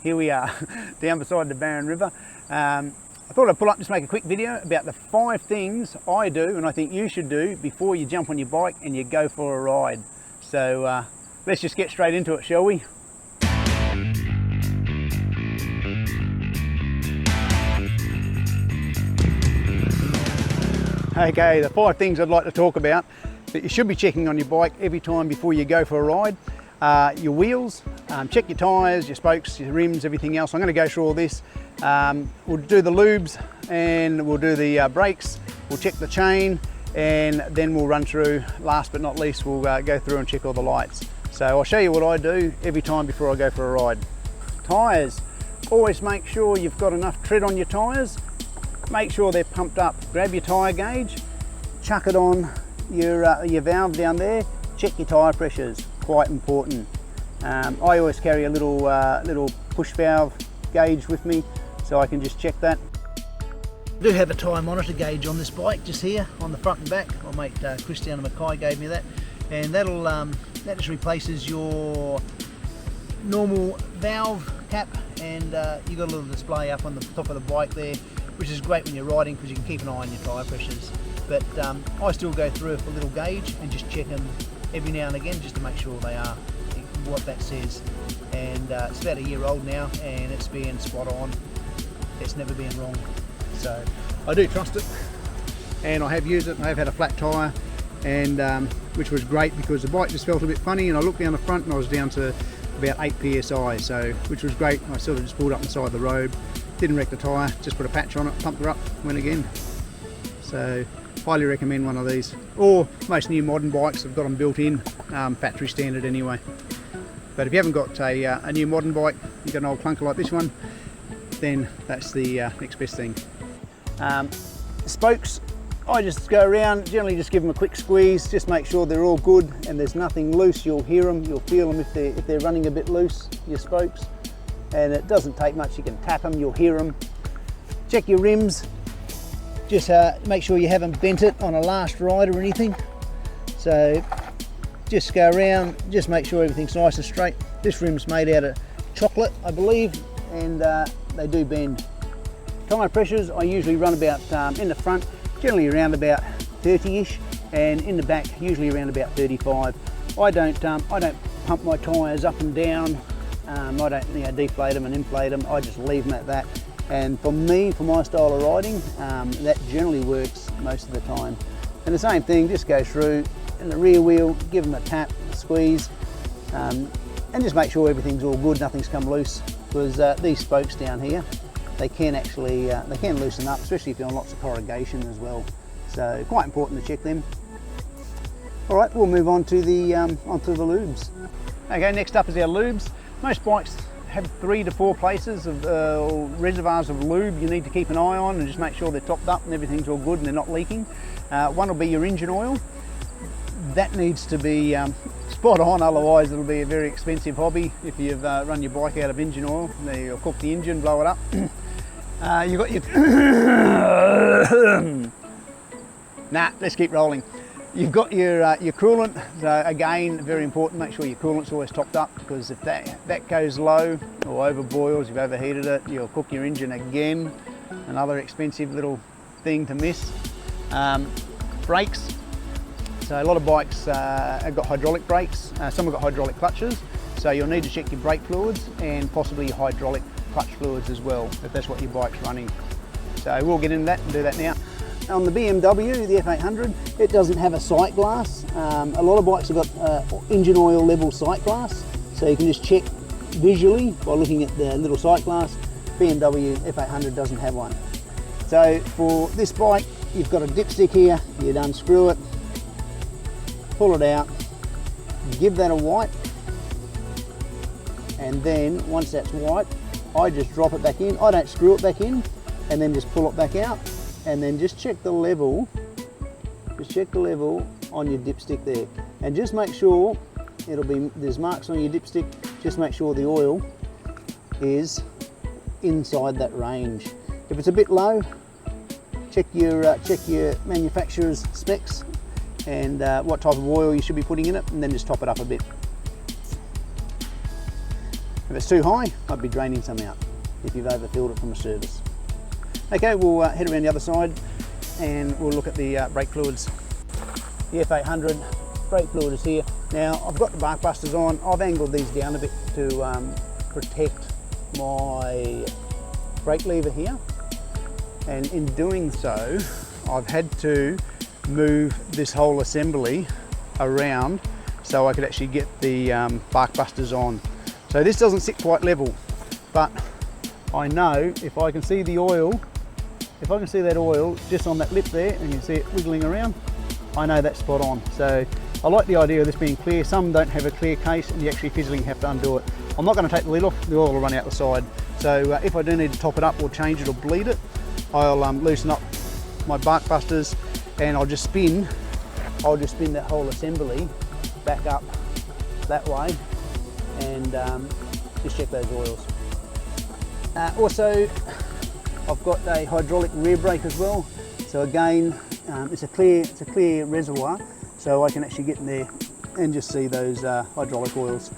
here we are down beside the Barron River. I thought I'd pull up, just make a quick video about the 5 things I do and I think you should do before you jump on your bike and you go for a ride. So let's just get straight into it, shall we? Okay, the 5 things I'd like to talk about that you should be checking on your bike every time before you go for a ride. Your wheels, check your tyres, your spokes, your rims, everything else. I'm going to go through all this. We'll do the lubes and we'll do the brakes, we'll check the chain, and then we'll run through, last but not least, we'll go through and check all the lights. So I'll show you what I do every time before I go for a ride. Tyres, always make sure you've got enough tread on your tyres. Make sure they're pumped up. Grab your tyre gauge, chuck it on your valve down there, check your tyre pressures, quite important. I always carry a little push valve gauge with me so I can just check that. I do have a tyre monitor gauge on this bike just here on the front and back. My mate Christiana Mackay gave me that, and that just replaces your normal valve cap, and you've got a little display up on the top of the bike there, which is great when you're riding because you can keep an eye on your tyre pressures. But I still go through a little gauge and just check them every now and again just to make sure they are what that says. And it's about a year old now and it's being spot on. It's never been wrong. So I do trust it, and I have used it. I have had a flat tyre, and which was great because the bike just felt a bit funny, and I looked down the front and I was down to about 8 psi, so which was great. I sort of just pulled up the side of the road, didn't wreck the tyre, just put a patch on it, pumped her up, went again. So highly recommend one of these, or most new modern bikes have got them built in, factory standard anyway. But if you haven't got a new modern bike, you've got an old clunker like this one, then that's the next best thing. Spokes, I just go around, generally just give them a quick squeeze, just make sure they're all good and there's nothing loose. You'll hear them, you'll feel them if they're running a bit loose, your spokes. And it doesn't take much, you can tap them, you'll hear them. Check your rims, just make sure you haven't bent it on a last ride or anything. So just go around, just make sure everything's nice and straight. This rim's made out of chocolate, I believe, and they do bend. Tyre pressures, I usually run about, in the front, generally around about 30-ish, and in the back, usually around about 35. I don't pump my tyres up and down. I don't deflate them and inflate them. I just leave them at that. And for me, for my style of riding, that generally works most of the time. And the same thing, just go through in the rear wheel, give them a tap, a squeeze, and just make sure everything's all good, nothing's come loose, because these spokes down here, they can actually loosen up, especially if you're on lots of corrugation as well. So quite important to check them. All right, we'll move on to the onto the lubes. Okay, next up is our lubes. Most bikes have 3 to 4 places of reservoirs of lube you need to keep an eye on and just make sure they're topped up and everything's all good and they're not leaking. One will be your engine oil. That needs to be spot on, otherwise it'll be a very expensive hobby if you've run your bike out of engine oil. You'll cook the engine, blow it up. You've got your... Nah, let's keep rolling. You've got your coolant, so again, very important, make sure your coolant's always topped up, because if that goes low or overboils, you've overheated it, you'll cook your engine again. Another expensive little thing to miss. Brakes. So a lot of bikes have got hydraulic brakes, some have got hydraulic clutches, so you'll need to check your brake fluids and possibly your hydraulic clutch fluids as well, if that's what your bike's running. So we'll get into that and do that now. On the BMW, the F800, it doesn't have a sight glass. A lot of bikes have got engine oil level sight glass, so you can just check visually by looking at the little sight glass. BMW F800 doesn't have one. So for this bike, you've got a dipstick here, you'd unscrew it, pull it out, give that a wipe, and then once that's wiped, I just drop it back in. I don't screw it back in, and then just pull it back out, and then just check the level. Just check the level on your dipstick there, and just make sure there's marks on your dipstick. Just make sure the oil is inside that range. If it's a bit low, check your manufacturer's specs and what type of oil you should be putting in it, and then just top it up a bit. If it's too high, I'd be draining some out if you've overfilled it from a service. Okay, we'll head around the other side and we'll look at the brake fluids. The F800 brake fluid is here. Now I've got the bark busters on. I've angled these down a bit to protect my brake lever here, and in doing so I've had to move this whole assembly around so I could actually get the bark busters on. So this doesn't sit quite level, but I know if I can see the oil, if I can see that oil just on that lip there and you can see it wiggling around, I know that's spot on. So I like the idea of this being clear. Some don't have a clear case and you actually physically have to undo it. I'm not going to take the lid off, the oil will run out the side. So if I do need to top it up or change it or bleed it, I'll loosen up my bark busters and I'll just spin that whole assembly back up that way and just check those oils. Also, I've got a hydraulic rear brake as well. So again, it's a clear reservoir, so I can actually get in there and just see those hydraulic oils.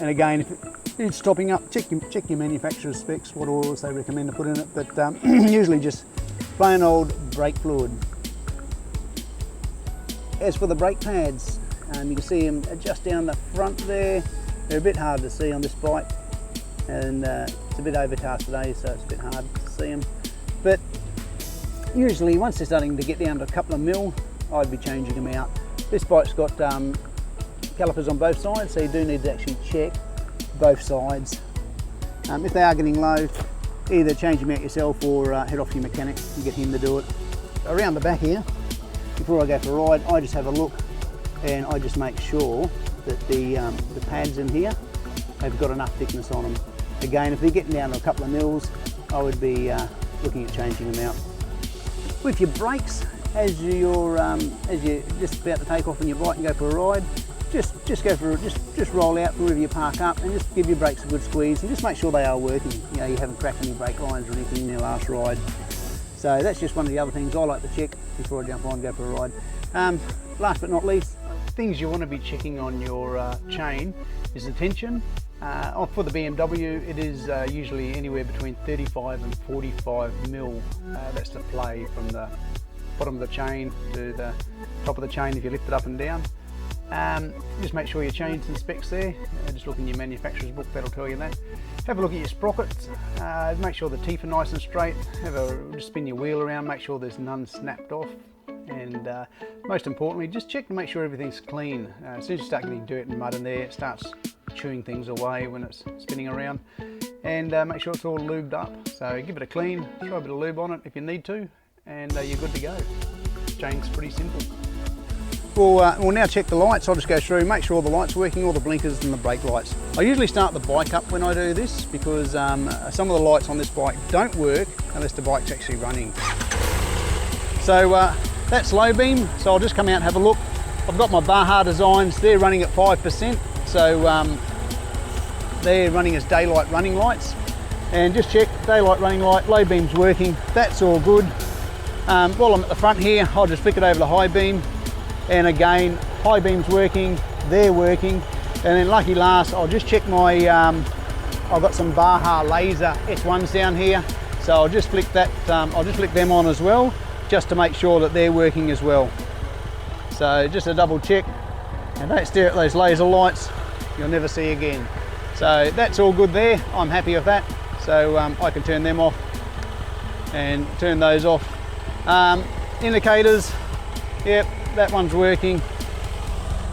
And again, if it needs topping up, check your manufacturer's specs, what oils they recommend to put in it, but usually just plain old brake fluid. As for the brake pads, you can see them just down the front there. They're a bit hard to see on this bike, and it's a bit overcast today, so it's a bit hard to see them. But usually once they're starting to get down to a couple of mil, I'd be changing them out. This bike's got calipers on both sides, so you do need to actually check both sides. If they are getting low, either change them out yourself or head off to your mechanic and get him to do it. Around the back here, before I go for a ride, I just have a look and I just make sure that the pads in here have got enough thickness on them. Again, if they're getting down to a couple of mils, I would be looking at changing them out. With your brakes, as you're just about to take off on your bike and go for a ride, just go for just roll out wherever you park up and just give your brakes a good squeeze and just make sure they are working. You know, you haven't cracked any brake lines or anything in your last ride. So that's just one of the other things I like to check before I jump on and go for a ride. Last but not least, things you want to be checking on your chain is the tension. For the BMW, it is usually anywhere between 35 and 45 mil. That's the play from the bottom of the chain to the top of the chain if you lift it up and down. Just make sure your chain's and specs there. Just look in your manufacturer's book, that'll tell you that. Have a look at your sprockets. Make sure the teeth are nice and straight. Just spin your wheel around, make sure there's none snapped off. And most importantly, just check to make sure everything's clean. As soon as you start getting dirt and mud in there, it starts chewing things away when it's spinning around. And make sure it's all lubed up. So give it a clean, throw a bit of lube on it if you need to, and you're good to go. Chain's pretty simple. We'll now check the lights. I'll just go through, make sure all the lights are working, all the blinkers and the brake lights. I usually start the bike up when I do this because some of the lights on this bike don't work unless the bike's actually running. So that's low beam, so I'll just come out and have a look. I've got my Baja designs, they're running at 5%, so they're running as daylight running lights. And just check, daylight running light, low beam's working, that's all good. While I'm at the front here, I'll just flick it over to high beam. And again, high beam's working, they're working. And then lucky last, I'll just check my, I've got some Baja laser S1s down here. So I'll just flick that, I'll just flick them on as well, just to make sure that they're working as well. So just a double check, and don't stare at those laser lights, you'll never see again. So that's all good there, I'm happy with that. So I can turn them off and turn those off. Indicators, yep, that one's working.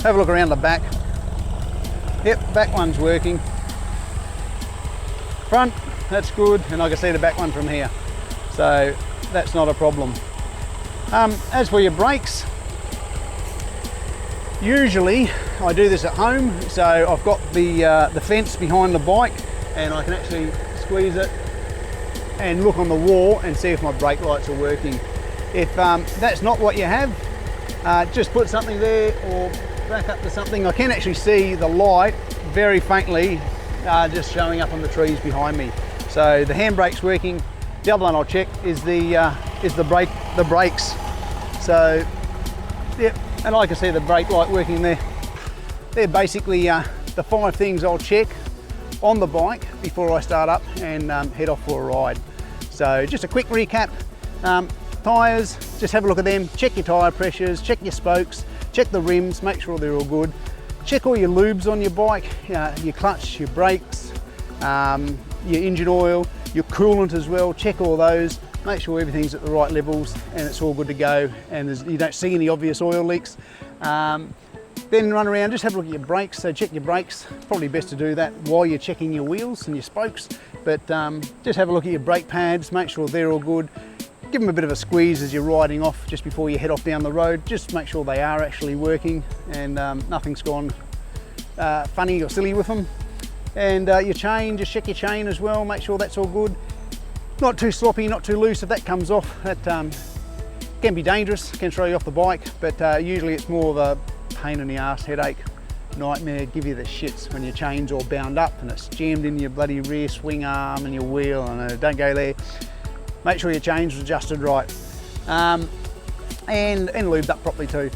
Have a look around the back. Yep, back one's working. Front, that's good, and I can see the back one from here. So that's not a problem. As for your brakes, usually I do this at home. So I've got the fence behind the bike and I can actually squeeze it and look on the wall and see if my brake lights are working. If that's not what you have, just put something there or back up to something. I can actually see the light very faintly just showing up on the trees behind me. So the handbrake's working. The other one I'll check is the brakes. So yep, and I can see the brake light working there. They're basically the 5 things I'll check on the bike before I start up and head off for a ride. So just a quick recap. Tyres, just have a look at them, check your tyre pressures, check your spokes, check the rims, make sure they're all good. Check all your lubes on your bike, your clutch, your brakes, your engine oil, your coolant as well. Check all those, make sure everything's at the right levels and it's all good to go and you don't see any obvious oil leaks. Then run around, just have a look at your brakes, so check your brakes. Probably best to do that while you're checking your wheels and your spokes, but just have a look at your brake pads, make sure they're all good. Give them a bit of a squeeze as you're riding off just before you head off down the road. Just make sure they are actually working and nothing's gone funny or silly with them. And your chain, just check your chain as well, make sure that's all good. Not too sloppy, not too loose. If that comes off, that can be dangerous, can throw you off the bike, but usually it's more of a pain in the arse, headache, nightmare, give you the shits when your chain's all bound up and it's jammed in your bloody rear swing arm and your wheel, and don't go there. Make sure your chain's adjusted right and lubed up properly too.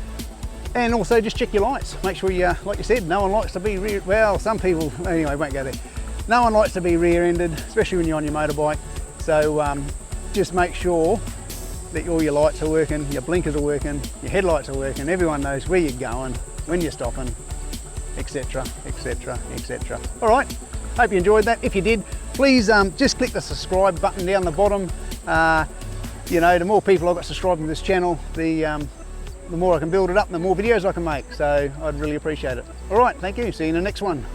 And also just check your lights. Make sure you, like you said, no one likes to be rear, well, some people, anyway, won't go there. No one likes to be rear-ended, especially when you're on your motorbike. So just make sure that all your lights are working, your blinkers are working, your headlights are working, everyone knows where you're going, when you're stopping, etc, etc, etc. All right, hope you enjoyed that. If you did, please just click the subscribe button down the bottom. You know, the more people I've got subscribing to this channel, the more I can build it up and the more videos I can make. So I'd really appreciate it. All right, thank you. See you in the next one.